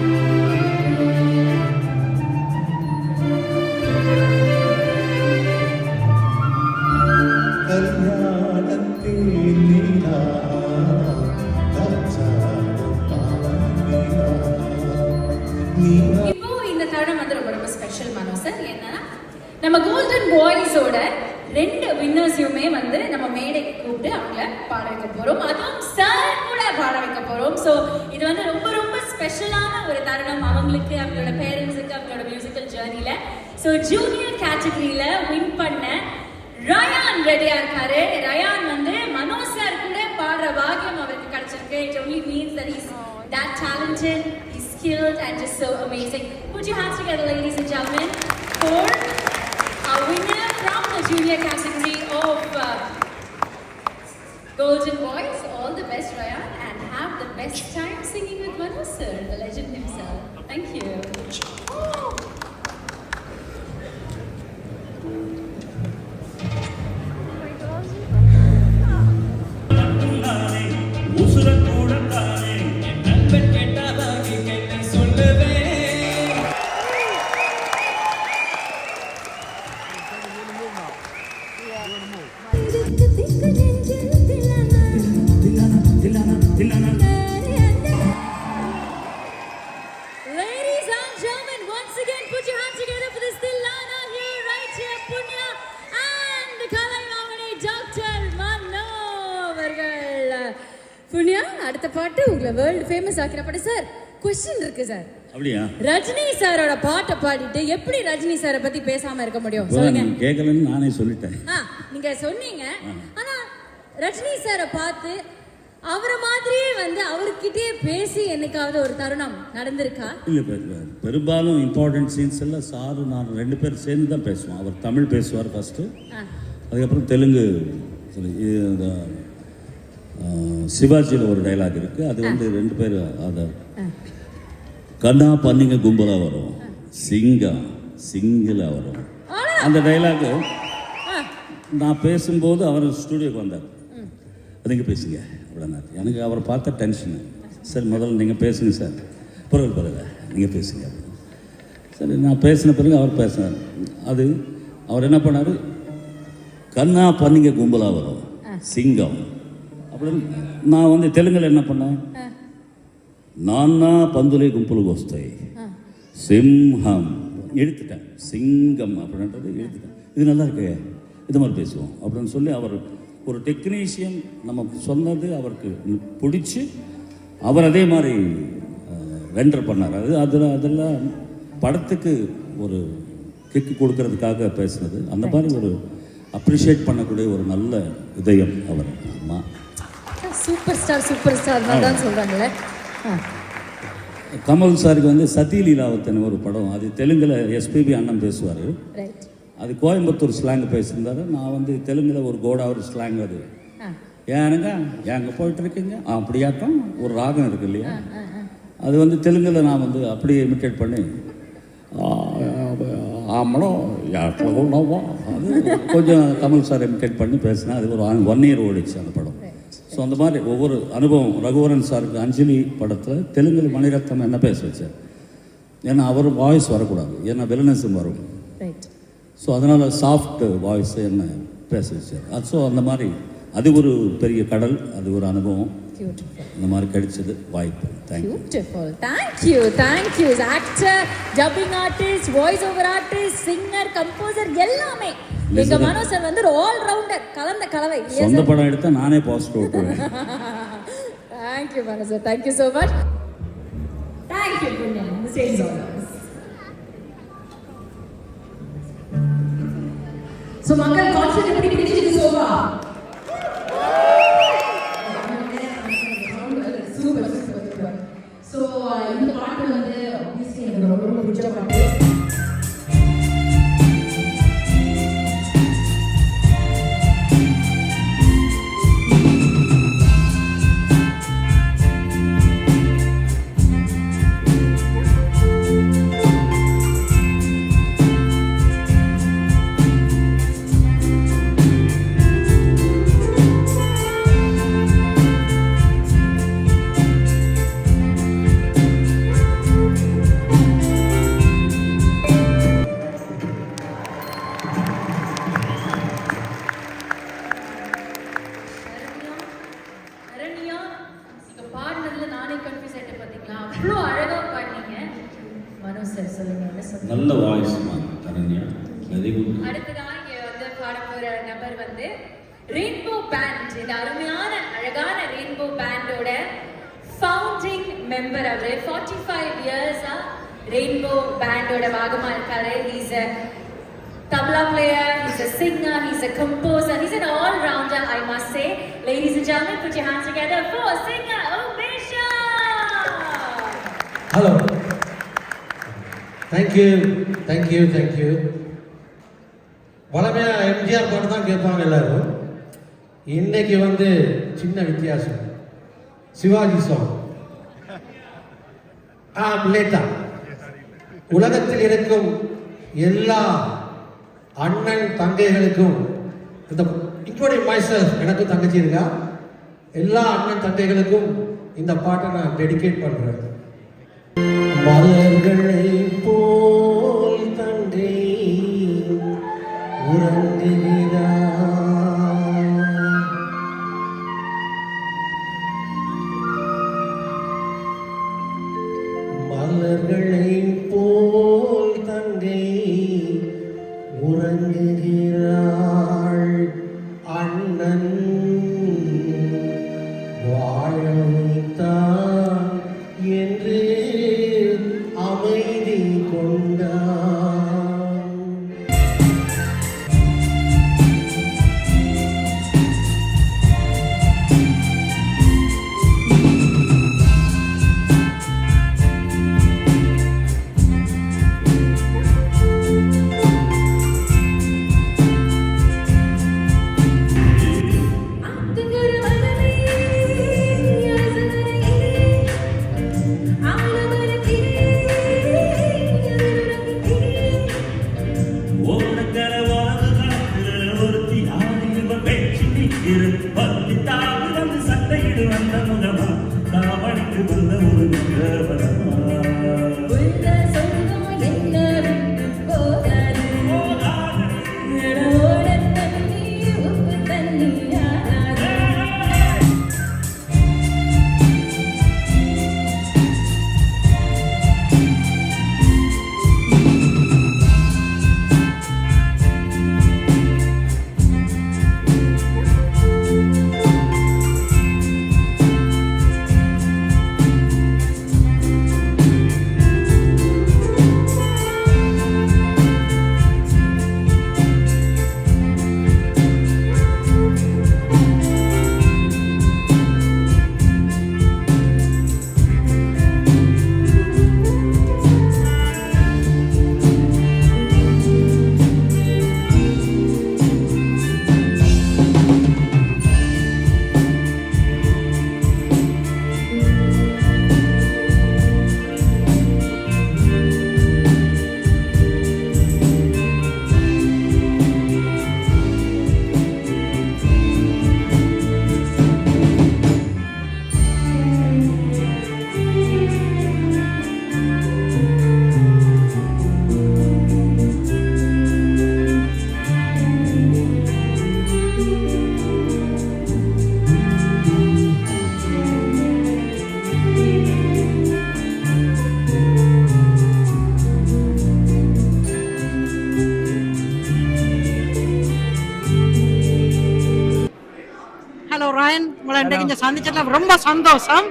இப்போ இந்த தருணம் வந்து ரொம்ப ஸ்பெஷல் மனோ சார். என்னன்னா நம்ம கோல்டன் பாய்ஸோட 2 வின்னர்ஸையுமே வந்து நம்ம மேடைக்கு கூப்பிட்டு அவங்கள பாட வைக்க போறோம். அதுவும் சார் கூட பாட வைக்க போறோம். ஸோ இது வந்து ரொம்ப ஸ்பெஷலான ஒரு தருணம் அவங்களுக்கு, அவங்களோட பேரண்ட்ஸுக்கு, அவங்களோட மியூசிக்கல் ஜேர்னில. ஸோ ஜூனியர் கேட்டகரியில வின் பண்ண ரயான் ரெடியா இருக்காரு. ரயான் வந்து மனோஜ் சார் கூட பாடுற பாக்கியம் அவருக்கு கிடைச்சிருக்கு. It only means that he's that talented, he's skilled and just so amazing. Put your hands together, ladies and gentlemen, for our winner from the junior category of Golden Boys. All the best, Ryan, and have the best time singing with Manu sir, the legend himself. Thank you. நானே உசுர கூட தானே என் நண்பன் கேட்டாதாகி என்னை சொல்லுவேன். Ladies and gentlemen, once again, put your hands together for this Tilana here, right here, Punya and Kalaimamani Dr. Mano அவர்கள். புண்ணியா, அடுத்த பாட்டு உங்களை வேர்ல்டு ஃபேமஸ் ஆக்கிற பாட்டு. சார், கொஸ்டின் இருக்கு சார். அப்படியா? ரஜினி சாரோட பாட்டை பாடிட்டு எப்படி ரஜினி சாரை பத்தி பேசாம இருக்க முடியும் சொல்லுங்க. கேட்கலன்னு நானே சொல்லிட்டேன். நீங்க சொன்னீங்க. ஆனா ரஜினி சாரை பார்த்து அவரை மாதிரியே வந்து அவர்கிட்டயே பேசி என்னைக்காவது ஒரு தருணம் நடந்திருக்கா? இல்லை, பெரும்பாலும் இம்பார்ட்டன்ட் சீன்ஸ் எல்லாம் சாரு நான் 2 பேர் சேர்ந்து தான் பேசுவோம். அவர் தமிழ் பேசுவார் ஃபஸ்ட்டு, அதுக்கப்புறம் தெலுங்கு சொல்லி சிவாஜியில் ஒரு டைலாக் இருக்குது. அது வந்து 2 பேர் அதை கண்ணா பண்ணிங்க கும்பலாக வரும், சிங்கிளாக வரும். அந்த டைலாக்கு நான் பேசும்போது அவர் ஸ்டூடியோக்கு வந்தார். நீங்கள் பேசுங்க அப்படின்னாரு. எனக்கு அவரை பார்த்த டென்ஷனு. சார் முதல்ல நீங்கள் பேசுங்க சார், பிறகு நீங்கள் பேசுங்க. சரி, நான் பேசின பிறகு அவர் பேசினார். அது அவர் என்ன பண்ணார், கண்ணா பண்ணிங்க கும்பலாக வரும் சிங்கம் அப்படின்னு. நான் வந்து தெலுங்கில் என்ன பண்ணேன், நான்னா பந்துலே கும்பலுக்கு வஸ்தாய் சிம்ஹம் எழுத்துட்டேன், சிங்கம் அப்படின்றது எழுத்துட்டேன். இது நல்லா இருக்கு, இது மாதிரி பேசுவோம் அப்படின்னு சொல்லி அவர் ஒரு டெக்னீஷியன் நமக்கு சொன்னது அவருக்கு பிடிச்சி அவர் அதே மாதிரி ரெண்டர் பண்ணார். அதெல்லாம் படத்துக்கு ஒரு கிக்கு கொடுக்கறதுக்காக பேசுனது. அந்த மாதிரி ஒரு அப்ரிஷியேட் பண்ணக்கூடிய ஒரு நல்ல இதயம் அவர். ஆமாம், சூப்பர் ஸ்டார் தான் சொல்கிறாங்களே. கமல் சாருக்கு வந்து சதிலீலாவத்தன் ஒரு படம், அது தெலுங்கில் எஸ்பிபி அண்ணன் பேசுவார். அது கோயம்புத்தூர் ஸ்லாங் பேசியிருந்தாரு. நான் வந்து தெலுங்கில் ஒரு கோடாவரி ஸ்லாங். அது ஏனுங்க எங்கே போயிட்டு இருக்கீங்க அப்படியாட்டம் ஒரு ராகம் இருக்கு இல்லையா, அது வந்து தெலுங்கில் நான் வந்து அப்படியே இமிட்டேட் பண்ணி ஆமளம் யாட்டோவா அது கொஞ்சம் கமல் சார் இமிட்டேட் பண்ணி பேசினேன். அது ஒரு 1 year ஓடிச்சு அந்த படம். ஸோ அந்த மாதிரி ஒவ்வொரு அனுபவம். ரகுவரன் சாருக்கு அஞ்சலி படத்தில் தெலுங்கில் மணிரத்னம் என்ன பேச வச்சார், ஏன்னா அவர் வாய்ஸ் வரக்கூடாது, ஏன்னா வில்லனிசம் வரும். ஸோ அதனால் சாஃப்ட் வாய்ஸ் என்ன பேச வச்சார். ஸோ அந்த மாதிரி அது ஒரு பெரிய கடல், அது ஒரு அனுபவம். இந்த மாதிரி கிடைச்சது வாய்ப்பு. Thank you. Actor, dubbing artist, voice over artist, singer, composer எல்லாமே எங்க மனோ சார் வந்து ஒரு ஆல் ரவுண்டர், கலந்த கலவை. சொந்த படம் எடுத்தா நானே பாசிட்டிவ் ஓட்டுவேன். Thank you Mano sir, thank you so much. Thank you புண்ணியம். The stage is all yours. So மக்கள் கான்செப்ட் எப்படி பிடிச்சிருக்கு சோபா? சூப்பர். ஸோ இந்த பாட்டு வந்து ஆப்வியஸ்லி எனக்கு ரொம்ப பிடிச்ச பாட்டு. நல்ல வாய்ஸ் தரண்யா, வெரி குட். அடுத்ததாக இங்கே வந்து பாட போகிற நபர் வந்து ரெயின்போ பேண்ட், இந்த அருமையான அழகான ரெயின்போ பேண்டோட ஃபவுண்டிங் மெம்பர். அவர் 45 இயர்ஸா ரெயின்போ பேண்டோட பாகமாக இருக்காரு. He's a tabla player, he's a singer, he's a composer, he's an all-rounder, I must say. Ladies and gentlemen, put your hands together for singer Umesha. Hello. Thank you. வளமையா எம்ஜிஆர் பாட்டு தான் கேட்பாங்க எல்லாரும். இன்னைக்கு வந்து சின்ன வித்தியாசம், சிவாஜி சாங். லேட்டா உலகத்தில் இருக்கும் எல்லா அண்ணன் தங்கைகளுக்கும், இந்த இன்க்ளூடிங் மைசெல்ஃப், எனக்கு தங்கச்சி இருக்கா, எல்லா அண்ணன் தங்கைகளுக்கும் இந்த பாட்டை நான் டெடிகேட் பண்றேன். மலர்களை போல் தங்கை உறங்குகிறார், மலர்களை போல் தங்கை உறங்குகிறாள், அண்ணன் வாழ வைத்தான் என்று அமைதி கொண்டான். பிரையன், உங்களை இன்றைக்கு இங்கே சந்திச்சதுல ரொம்ப சந்தோஷம்.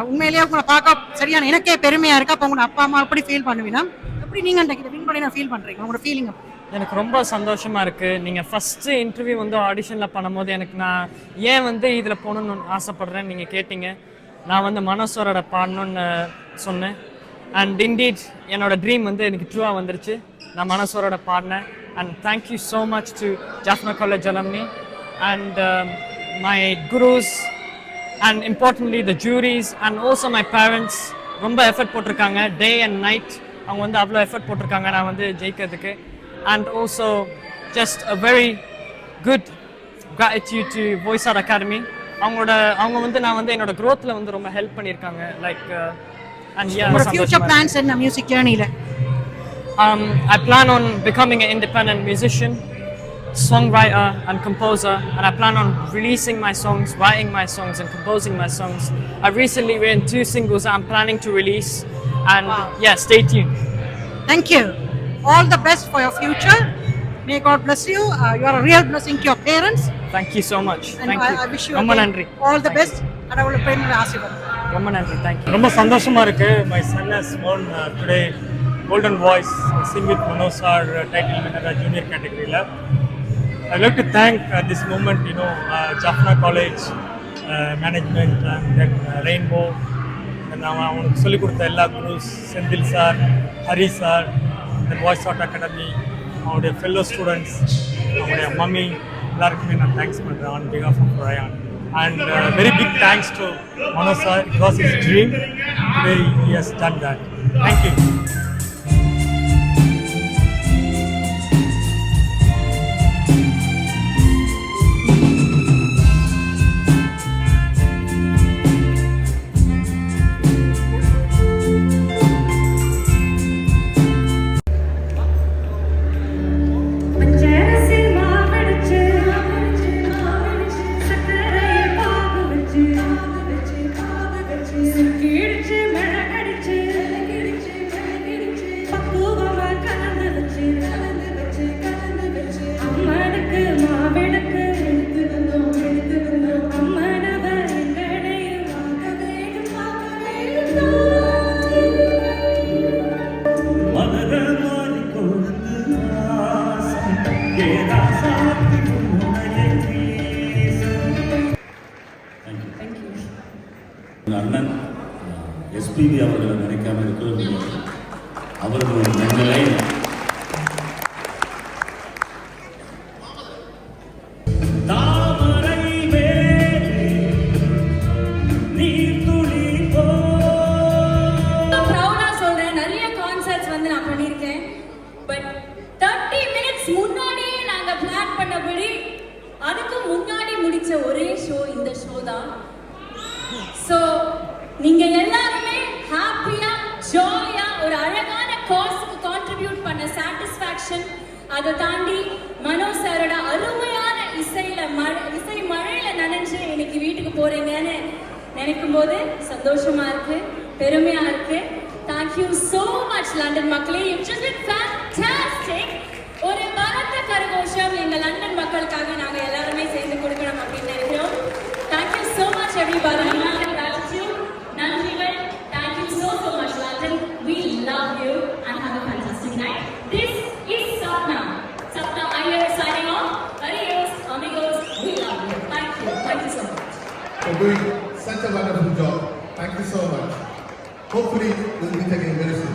உண்மையிலேயே உங்களை பார்க்க சரியான எனக்கே பெருமையாக இருக்கு. அப்போ உங்களோட அப்பா அம்மா எப்படி ஃபீல் பண்ணுவீங்க, எப்படி நீங்கள் இன்றைக்கு வின் பண்ணி ஃபீல் பண்ணுறீங்க, உங்களோட ஃபீலிங்? எனக்கு ரொம்ப சந்தோஷமாக இருக்குது. நீங்கள் ஃபஸ்ட்டு இன்டர்வியூ வந்து ஆடிஷனில் பண்ணும்போது எனக்கு நான் ஏன் வந்து இதில் போகணுன்னு ஆசைப்பட்றேன்னு நீங்கள் கேட்டீங்க. நான் வந்து மனோசரோட பாடணுன்னு சொன்னேன். அண்ட் இன்டீட் என்னோட ட்ரீம் வந்து எனக்கு ட்ரூவாக வந்துருச்சு. நான் மனோசரோட பாடினேன். And thank you so much to Jaffna college alumni and my gurus and importantly the juries and also my parents. ரொம்ப எஃபர்ட் போட்டிருக்காங்க, டே அண்ட் நைட். அவங்க வந்து அவ்வளோ எஃபர்ட் போட்டிருக்காங்க நான் வந்து ஜெயிக்கிறதுக்கு. And also just a very good gratitude to Voice Art Academy. அவங்க வந்து நான் வந்து என்னோட growthல வந்து ரொம்ப ஹெல்ப் பண்ணியிருக்காங்க. Like and yeah, future plans என்ன மியூசிக் ஜர்னில? I plan on becoming an independent musician, songwriter and composer, and I plan on releasing my songs, writing my songs and composing my songs. I've recently written 2 singles that I'm planning to release, and yeah, stay tuned. Thank you. All the best for your future. May God bless you. You are a real blessing to your parents. Thank you so much. And Thank you. I wish you ரொம்ப again நன்றி. all the best. And I will pray for ஆசீர்வாதம். ரொம்ப நன்றி. Thank you. ரொம்ப சந்தோஷமா இருக்கு. My son has won today Golden Voice Sing with Manoj Sir title winner junior category la. I'd like to thank at this moment, Jaffna College management and then Rainbow and அவங்களுக்கு சொல்லி கொடுத்த எல்லா gurus, Senthil sir, Hari sir, then Voice Art Academy, அவங்களுடைய fellow students, அவங்களுடைய mummy எல்லாருக்குமே நான் thanks பண்ணுறேன் on behalf of Ryan. And very big thanks to Manoj sir. It was his dream. Today he has done that. Thank you. அண்ணன் SPB அவர்களை நினைக்காம இருக்கிறது அவர்கள் ஒரு நன்மை ஒரே ஷோ இந்த ஷோ தான். ஸோ நீங்க எல்லாருமே ஹாப்பியா ஜாலியா ஒரு அழகான காசுக்கு கான்ட்ரிபியூட் பண்ண சாட்டிஸ்ஃபேக்ஷன், அதை தாண்டி மனோஜ் சாரோட அருமையான இசை மழையில நனைஞ்சு இன்னைக்கு வீட்டுக்கு போறீங்கன்னு நினைக்கும் போது சந்தோஷமா இருக்கு, பெருமையா இருக்கு. தேங்க்யூ சோ மச் லண்டன் மக்களே, யூ ஜஸ்ட் பீன் ஃபேன்டாஸ்டிக். ஒரு பலத்த கரகோஷம் எங்க லண்டன் மக்களுக்காக நாங்க எல்லாருமே சேர்ந்து கொடுக்கணும் அப்படின்னு நினைக்கிறோம். Thank you so much everybody. நன்றிகள். Thank you so much London. We love you and have a fantastic night. This is Sapna Iyer signing off. Adios amigos, we love you. Thank you so much for doing such a wonderful job. Thank you so much. Hopefully we'll meet again very soon.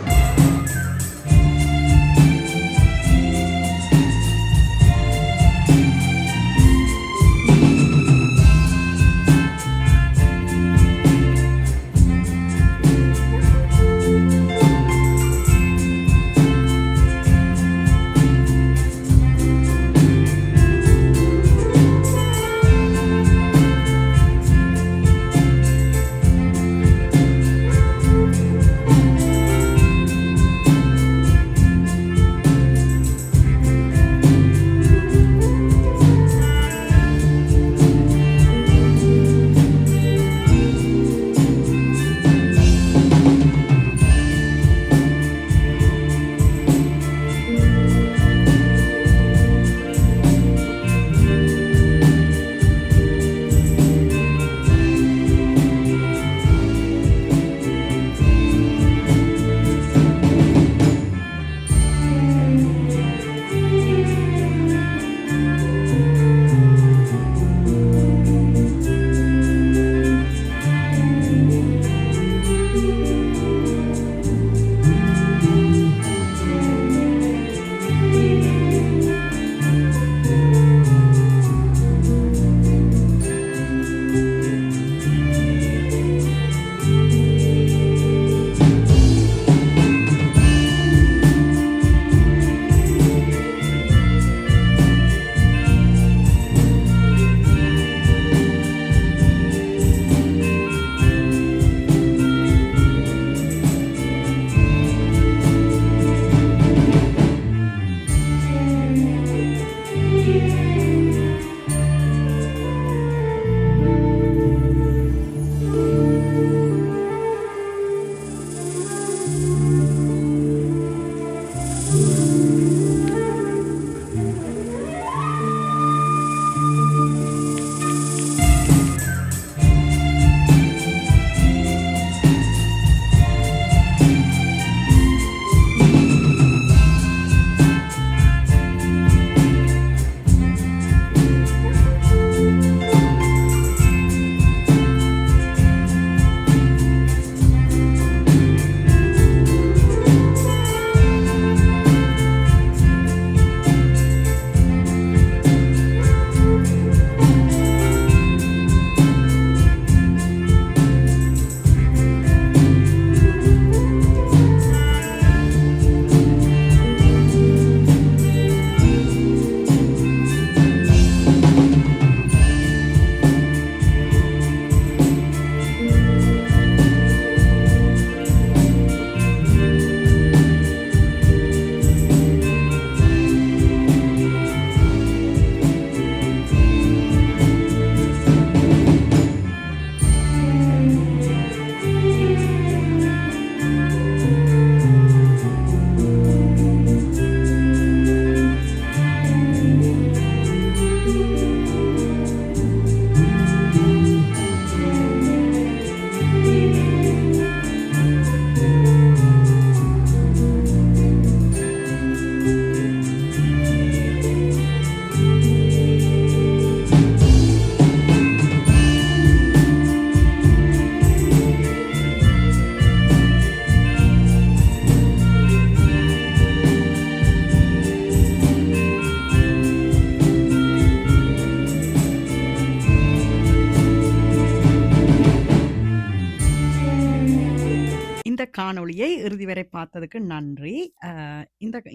காணொளியை இறுதி வரை பார்த்ததுக்கு நன்றி.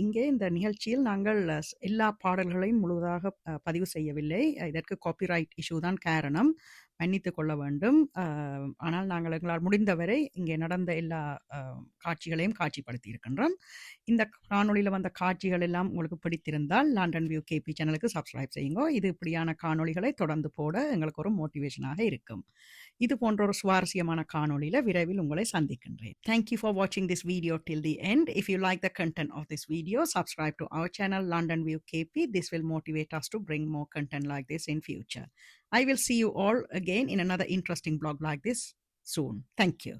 இங்கே இந்த நிகழ்ச்சியில் நாங்கள் எல்லா பாடல்களையும் முழுவதாக பதிவு செய்யவில்லை. இதற்கு காப்பிரைட் இஷ்யூ தான் காரணம். மன்னித்துக் கொள்ள வேண்டும். ஆனால் நாங்கள் எங்களால் முடிந்தவரை இங்கே நடந்த எல்லா காட்சிகளையும் காட்சிப்படுத்தி இருக்கின்றோம். இந்த காணொளியில் வந்த காட்சிகள் எல்லாம் உங்களுக்கு பிடித்திருந்தால் லண்டன் வியூ கேபி சேனலுக்கு சப்ஸ்கிரைப் செய்யுங்க. இது இப்படியான காணொளிகளை தொடர்ந்து போட எங்களுக்கு ஒரு மோட்டிவேஷனாக இருக்கும். இது போன்ற ஒரு சுவாரஸ்யமான காணொளியில் விரைவில் உங்களை சந்திக்கின்றேன். Thank you for watching this video till the end. If you like the content of this video, subscribe to our channel London View KP. This will motivate us to bring more content like this in future. I will see you all again in another interesting blog like this soon. Thank you.